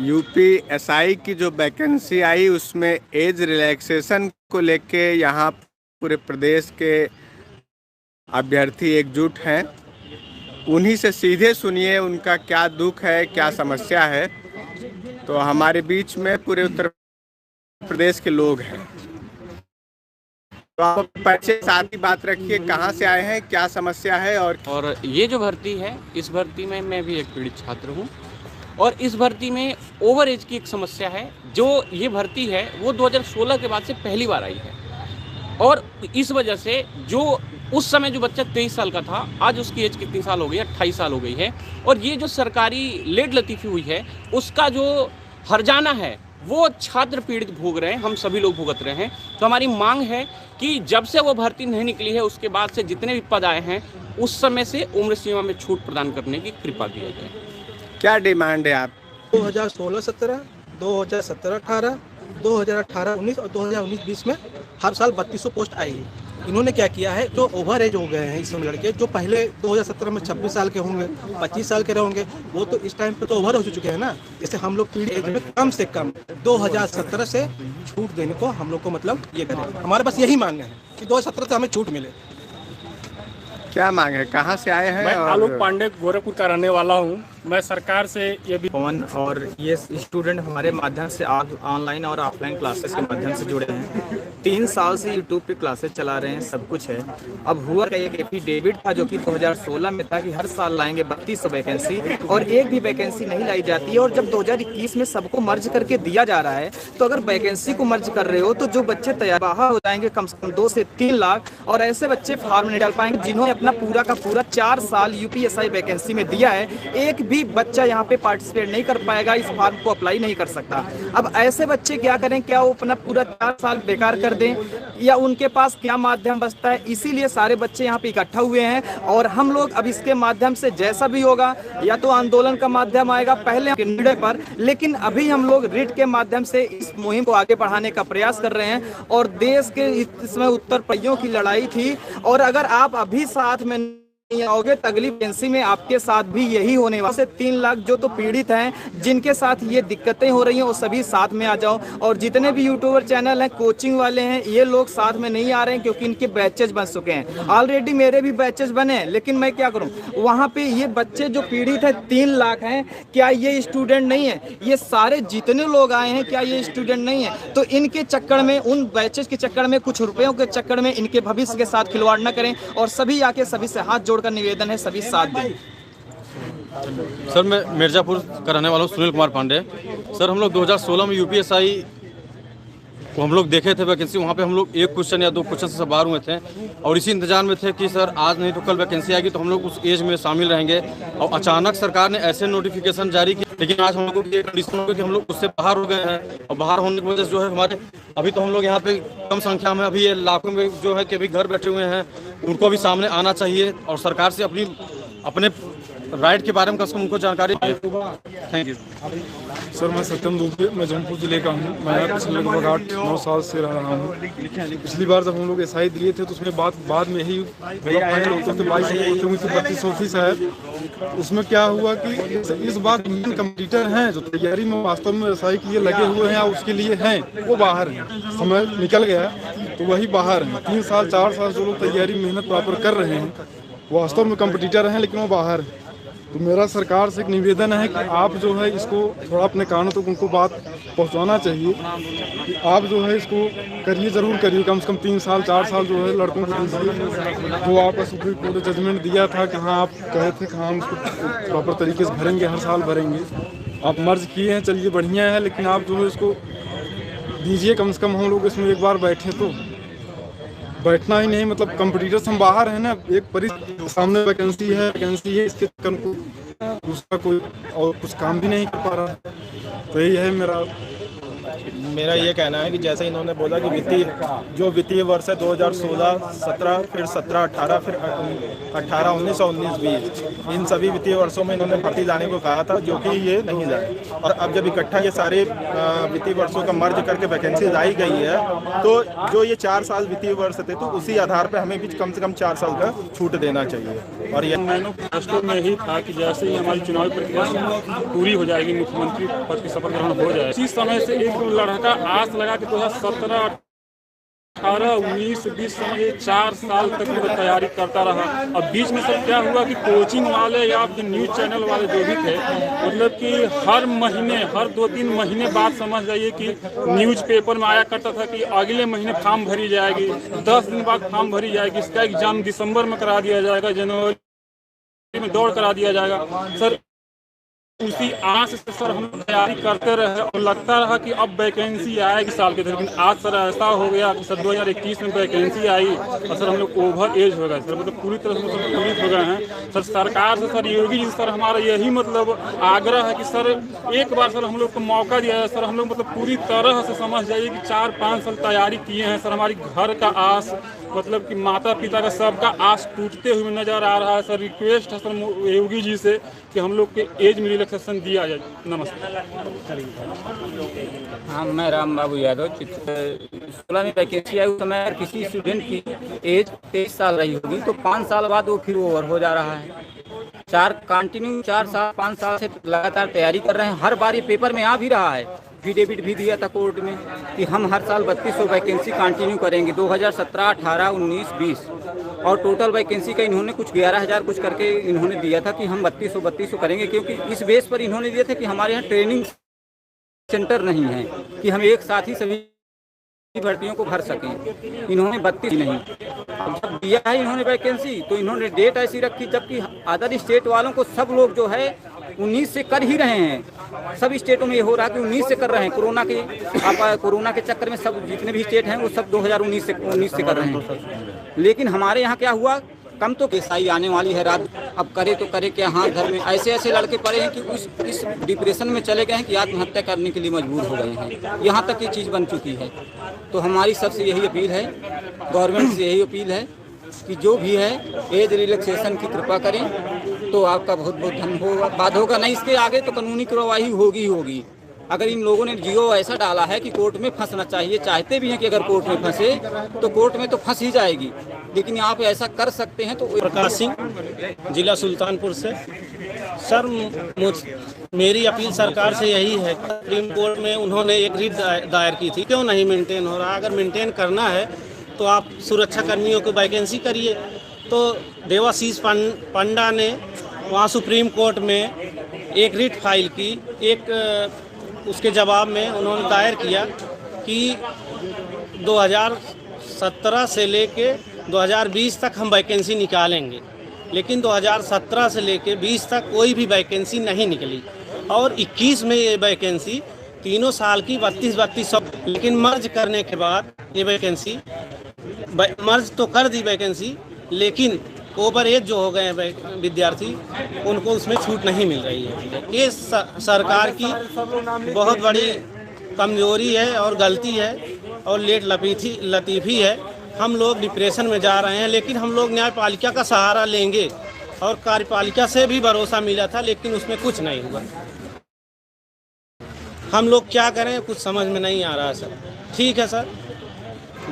UPSI की जो vacancy आई उसमें एज रिलैक्सेशन को लेके यहाँ पूरे प्रदेश के अभ्यर्थी एकजुट हैं। उन्हीं से सीधे सुनिए उनका क्या दुख है, क्या समस्या है। तो हमारे बीच में पूरे उत्तर प्रदेश के लोग हैं। तो आप परिचय साथ ही बात रखिए, कहाँ से आए हैं, क्या समस्या है। और ये जो भर्ती है, इस भर्ती में मैं भी एक पीड़ित छात्र हूँ और इस भर्ती में ओवर एज की एक समस्या है। जो ये भर्ती है वो 2016 के बाद से पहली बार आई है और इस वजह से जो उस समय जो बच्चा 23 साल का था, आज उसकी एज कितनी साल हो गई है? 28 साल हो गई है। और ये जो सरकारी लेट लतीफ़ी हुई है उसका जो हर्जाना है वो छात्र पीड़ित भोग रहे हैं, हम सभी लोग भुगत रहे हैं। तो हमारी मांग है कि जब से वो भर्ती नहीं निकली है उसके बाद से जितने भी पद आए हैं उस समय से उम्र सीमा में छूट प्रदान करने की कृपा की जाए। क्या डिमांड है आप? 2016-17, 2017-18, 2018-19 और 2019-20 में हर साल 3200 पोस्ट आई है। इन्होंने क्या किया है, जो ओवर एज हो गए हैं इसमें लड़के, जो पहले 2017 में 26 साल के होंगे, 25 साल के होंगे, वो तो इस टाइम पे तो ओवर हो चुके हैं ना। जैसे हम लोग पीढ़ी एज में कम से कम 2017 से छूट देने को हम लोग को मतलब ये करें। हमारे पास यही मांग है कि 2017 से हमें छूट मिले। क्या मांग है, कहाँ से आए हैं? मैं आलोक पांडे गोरखपुर का रहने वाला हूँ। मैं सरकार से ये भी पवन और ये स्टूडेंट हमारे माध्यम से ऑनलाइन और ऑफलाइन क्लासेस के माध्यम से जुड़े हैं। 3 साल से यूट्यूब पे क्लासेस चला रहे हैं, सब कुछ है। अब हुआ का एक एफिडेविट था जो कि 2016 में था कि हर साल लाएंगे 3200 वैकेंसी और एक भी वैकेंसी नहीं लाई जाती है। और जब 2021 में सबको मर्ज करके दिया जा रहा है तो अगर वैकेंसी को मर्ज कर रहे हो तो जो बच्चे तैयार बाहर हो जाएंगे कम से कम 2 से 3 लाख, और ऐसे बच्चे फॉर्म नहीं डाल पाएंगे जिन्होंने अपना पूरा का पूरा 4 साल यूपीएसआई वैकेंसी में दिया है। एक भी बच्चा यहाँ पे पार्टिसिपेट नहीं कर पाएगा, इस फॉर्म को अप्लाई नहीं कर सकता। अब ऐसे बच्चे क्या करें? क्या वो अपना पूरा 4 साल बेकार कर दें या उनके पास क्या माध्यम बचता है? इसीलिए सारे बच्चे यहाँ पे इकट्ठा हुए हैं और हम लोग अब इसके माध्यम से जैसा भी होगा, या तो आंदोलन का माध्यम आएगा पहले निर्णय पर, लेकिन अभी हम लोग रिट के माध्यम से इस मुहिम को आगे बढ़ाने का प्रयास कर रहे हैं। और देश के इसमें उत्तर पहियों की लड़ाई थी और अगर आप अभी साथ में आओगे तो अगली वैकेंसी में आपके साथ भी यही होने वाला है। 3 लाख जो तो पीड़ित हैं, जिनके साथ ये दिक्कतें हो रही हैं, वो सभी साथ में आ जाओ। और जितने भी यूट्यूबर चैनल हैं, कोचिंग वाले हैं, ये लोग साथ में नहीं आ रहे हैं क्योंकि इनके बैचेज बन चुके हैं। ऑलरेडी मेरे भी बैचेज बने हैं, लेकिन मैं क्या करूं? वहाँ पे ये बच्चे जो पीड़ित है 3 लाख हैं, क्या ये स्टूडेंट नहीं है? ये सारे जितने लोग आए हैं क्या ये स्टूडेंट नहीं है? तो इनके चक्कर में, उन बैचेज के चक्कर में, कुछ रुपयों के चक्कर में इनके भविष्य के साथ खिलवाड़ न करें। और सभी आके सभी से हाथ जोड़ का निवेदन है, सभी साथ दें। सर मैं मिर्ज़ापुर का रहने वाला हूँ, सुनील कुमार पांडे। सर हम लोग 2016 में यूपीएसआई को हम लोग देखे थे वैकेंसी, वहाँ पे हम लोग 1 क्वेश्चन या 2 क्वेश्चन से बाहर हुए थे और इसी इंतजार में थे कि सर आज नहीं तो कल वैकेंसी आएगी तो हम लोग उस एज में शामिल रहेंगे। और अचानक सरकार ने ऐसे नोटिफिकेशन जारी किया, लेकिन आज हम लोगों की ये कंडीशन हो गई कि हम लोग उससे बाहर हो गए हैं। और बाहर होने की वजह से जो है हमारे अभी तो हम लोग यहाँ पे कम संख्या में, अभी ये लाखों में जो है कि अभी घर बैठे हुए हैं, उनको भी सामने आना चाहिए और सरकार से अपने राइट के बारे में कम उनको जानकारी दे। Thank you sir. मैं सत्यम दुबे, मैं जौनपुर जिले का हूँ। मैं पिछले लगभग 8-9 साल से रह रहा हूँ। पिछली बार जब हम लोग एसआई दिए थे तो उसमें बाद में ही 2200 हुई थी, 3200 थी शायद। उसमें क्या हुआ कि इस बार इंडियन कम्पिटिटर हैं जो तैयारी में वास्तव में एसआई के लिए लगे हुए हैं या उसके लिए हैं, वो बाहर हैं। समय निकल गया तो वही बाहर हैं। 3 साल 4 साल जो लोग तैयारी मेहनत प्रॉपर कर रहे हैं वो वास्तव में कम्पिटिटर हैं, लेकिन वो बाहर हैं। तो मेरा सरकार से एक निवेदन है कि आप जो है इसको थोड़ा अपने कानों तक उनको बात पहुंचाना चाहिए कि आप जो है इसको करिए, ज़रूर करिए। कम से कम 3 साल 4 साल जो है लड़कों को दीजिए। जो आपका सुप्रीम कोर्ट ने जजमेंट दिया था कि हाँ, आप कहे थे कि हाँ हम इसको प्रॉपर तरीके से भरेंगे, हर साल भरेंगे। आप मर्ज किए हैं, चलिए बढ़िया है, लेकिन आप जो है इसको दीजिए। कम से कम हम लोग इसमें एक बार बैठे तो बैठना ही नहीं, मतलब कंपटीटर्स हम बाहर हैं ना, एक सामने वैकेंसी है इसके दूसरा कोई और कुछ काम भी नहीं कर पा रहा है। तो यही है मेरा मेरा ये कहना है कि जैसे इन्होंने बोला कि वित्तीय वर्ष है 2016-17, फिर 17-18, फिर 18-19 और 19-20, इन सभी वित्तीय वर्षों में इन्होंने भर्ती लाने को कहा था, जो कि ये नहीं लाए। और अब जब इकट्ठा ये सारे वित्तीय वर्षों का मर्ज करके वैकेंसी लाई गई है, तो जो ये 4 साल वित्तीय वर्ष थे, तो उसी आधार पर हमें भी कम से कम 4 साल का छूट देना चाहिए। और ये मैनिफेस्टो में ही था कि जैसे ही हमारी चुनावी प्रक्रिया पूरी हो जाएगी, मुख्यमंत्री पद की शपथ ग्रहण हो जाए, इसी समय से एक लड़का आस लगा कि 2017, 18, 19, 20 समय 4 साल तक वो तैयारी करता रहा। अब बीच में सब क्या हुआ कि कोचिंग वाले या फिर न्यूज़ चैनल वाले जो भी थे, मतलब कि हर महीने, हर 2-3 महीने बाद समझ जाइए कि न्यूज़पेपर में आया करता था कि अगले महीने फॉर्म भरी जाएगी, 10 दिन बाद फॉर्म भरी जाएगी, इसका एग्जाम दिसंबर में करा दिया जाएगा, जनवरी में दौड़ करा दिया जाएगा। सर उसी आस से सर हम तैयारी करते रहे और लगता रहा कि अब वैकेंसी आएगी साल के, लेकिन आज सर ऐसा हो गया कि सर 2021 में वैकेंसी आई और सर हम लोग ओवर एज हो गए सर, मतलब पूरी तरह से मतलब पीड़ित हो गए हैं सर। सरकार से सर योगी जी सर हमारा यही मतलब आग्रह है कि सर एक बार सर हम लोग को मौका दिया है सर। हम लोग मतलब पूरी तरह से समझ जाइए कि 4-5 साल तैयारी किए हैं सर। हमारी घर का आस, मतलब कि माता पिता का सबका आस टूटते हुए नजर आ रहा है सर। रिक्वेस्ट है सर योगी जी से कि हम लोग के एज में रिलैक्सेशन दिया जाए। नमस्ते। हाँ, मैं राम बाबू यादव। 16 में वैकेंसी आई, उस समय अगर किसी स्टूडेंट की एज 23 साल रही होगी तो 5 साल बाद वो फिर ओवर हो जा रहा है। 4 साल 5 साल से लगातार तैयारी कर रहे हैं। हर बार ये पेपर में आ भी रहा है, एफिडेविट भी दिया था कोर्ट में कि हम हर साल 3200 वैकेंसी कंटिन्यू करेंगे 2017, 18, 19, 20 और टोटल वैकेंसी का इन्होंने कुछ 11,000 कुछ करके इन्होंने दिया था कि हम 3200 करेंगे, क्योंकि इस बेस पर इन्होंने दिया था कि हमारे यहाँ ट्रेनिंग सेंटर नहीं है कि हम एक साथ ही सभी भर्तियों को भर सकें। इन्होंने 32 नहीं, अब जब दिया है इन्होंने वैकेंसी तो इन्होंने डेट ऐसी रखी, जबकि अदर स्टेट वालों को सब लोग जो है 19 से कर ही रहे हैं। सब स्टेटों में ये हो रहा है कि 19 से कर रहे हैं। कोरोना के चक्कर में सब जितने भी स्टेट हैं वो सब 2019 से कर रहे हैं। लेकिन हमारे यहाँ क्या हुआ, कम तो केसाई आने वाली है रात, अब करे तो करे क्या। हाँ, घर में ऐसे लड़के पड़े हैं कि इस डिप्रेशन में चले गए हैं कि आत्महत्या करने के लिए मजबूर हो गए हैं। यहाँ तक ये चीज़ बन चुकी है। तो हमारी सबसे यही अपील है, गवर्नमेंट से यही अपील है कि जो भी है एज रिलैक्सेशन की कृपा करें तो आपका बहुत बहुत धन्यवाद होगा। नहीं, इसके आगे तो कानूनी कार्रवाई होगी। अगर इन लोगों ने जियो ऐसा डाला है कि कोर्ट में फंसना चाहिए, चाहते भी हैं कि अगर कोर्ट में फंसे तो कोर्ट में तो फंस ही जाएगी, लेकिन आप ऐसा कर सकते हैं तो। प्रकाश सिंह, जिला सुल्तानपुर से। सर मेरी अपील सरकार से यही है, सुप्रीम कोर्ट में उन्होंने एक रिट दायर की थी, क्यों नहीं मेंटेन हो रहा। अगर मेंटेन करना है तो आप सुरक्षा कर्मियों को वैकेंसी करिए। तो देवाशीष पंडा ने वहाँ सुप्रीम कोर्ट में एक रिट फाइल की, उसके जवाब में उन्होंने दायर किया कि 2017 से लेके 2020 तक हम वैकेंसी निकालेंगे, लेकिन 2017 से लेके 20 तक कोई भी वैकेंसी नहीं निकली। और 21 में ये वैकेंसी तीनों साल की 3200, लेकिन मर्ज करने के बाद ये वैकेंसी मर्ज तो कर दी वैकेंसी, लेकिन ओवर एज जो हो गए हैं विद्यार्थी, उनको उसमें छूट नहीं मिल रही है। ये सरकार की बहुत बड़ी कमजोरी है और गलती है और लेट लतीफ़ी है। हम लोग डिप्रेशन में जा रहे हैं, लेकिन हम लोग न्यायपालिका का सहारा लेंगे और कार्यपालिका से भी भरोसा मिला था, लेकिन उसमें कुछ नहीं हुआ। हम लोग क्या करें, कुछ समझ में नहीं आ रहा है सर। ठीक है सर,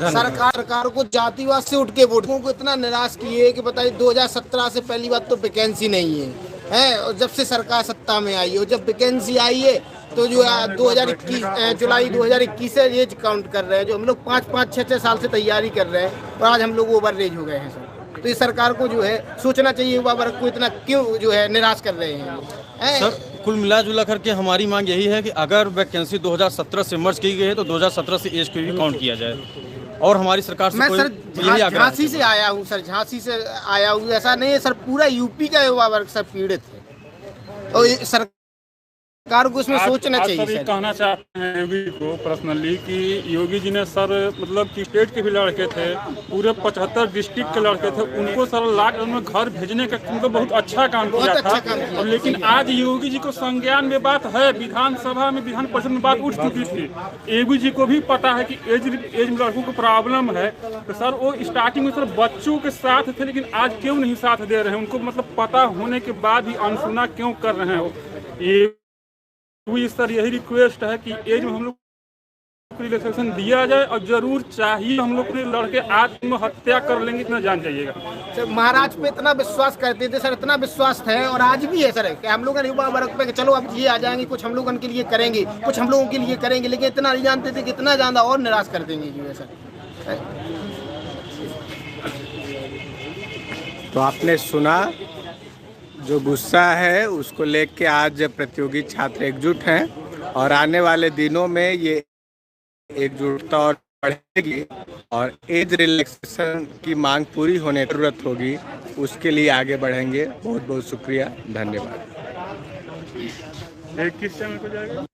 सरकार को जातिवाद से उठ के वोटों को इतना निराश किए कि बताइए 2017 से पहली बात तो वैकेंसी नहीं है और जब से सरकार सत्ता में आई है, जब वैकेंसी आई है तो जो 2021 जुलाई 2021 से एज काउंट कर रहे हैं, जो हम लोग 5-5, 6-6 साल से तैयारी कर रहे हैं और आज हम लोग ओवर एज हो गए हैं सर। तो ये सरकार को जो है सोचना चाहिए, युवा वर्ग को इतना क्यों जो है निराश कर रहे हैं सर। कुल मिला जुला करके हमारी मांग यही है कि अगर वैकेंसी 2017 से मर्ज की गई है तो 2017 से एज को भी काउंट किया जाए। और हमारी सरकार से मैं सर झांसी से आया हूँ सर, झांसी से आया हूँ। ऐसा नहीं है सर, पूरा यूपी का युवा वर्ग सब पीड़ित है और सरकार को इसमें सोचना चाहिए। सर ये कहना चाहते हैं योगी को पर्सनली कि योगी जी ने सर मतलब कि स्टेट के भी लड़के थे, पूरे 75 डिस्ट्रिक्ट के लड़के थे, उनको सर लॉकडाउन में घर भेजने का उनको बहुत अच्छा काम किया था। और लेकिन आज योगी जी को संज्ञान में बात है, विधानसभा में विधान परिषद में बात उठ चुकी थी। योगी जी को भी पता है कि एज में लड़कों को प्रॉब्लम है, तो सर वो स्टार्टिंग में सर बच्चों के साथ थे, लेकिन आज क्यों नहीं साथ दे रहे हैं? उनको मतलब पता होने के बाद भी अनसुना क्यों कर रहे हैं? ये सर यही रिक्वेस्ट है कि एज में हम लोग रिलैक्सेशन दिया जाए, और जरूर चाहिए हम लोग के लड़के आत्महत्या कर लेंगे, इतना जान जाइएगा। सर महाराज पे इतना विश्वास करते थे सर, इतना विश्वास है और आज भी है सर कि हम लोग युवा वर्ग पे चलो अब ये आ जाएंगे, कुछ हम लोग उनके लिए करेंगे, कुछ हम लोगों के लिए करेंगे, लेकिन इतना नहीं जानते थे कि इतना ज़्यादा और निराश कर देंगे जी सर। तो आपने सुना, जो गुस्सा है उसको लेके आज प्रतियोगी छात्र एकजुट हैं, और आने वाले दिनों में ये एकजुटता और बढ़ेगी, और एज रिलैक्सेशन की मांग पूरी होने की जरूरत होगी, उसके लिए आगे बढ़ेंगे। बहुत बहुत शुक्रिया, धन्यवाद। किस चैनल को जाएगा?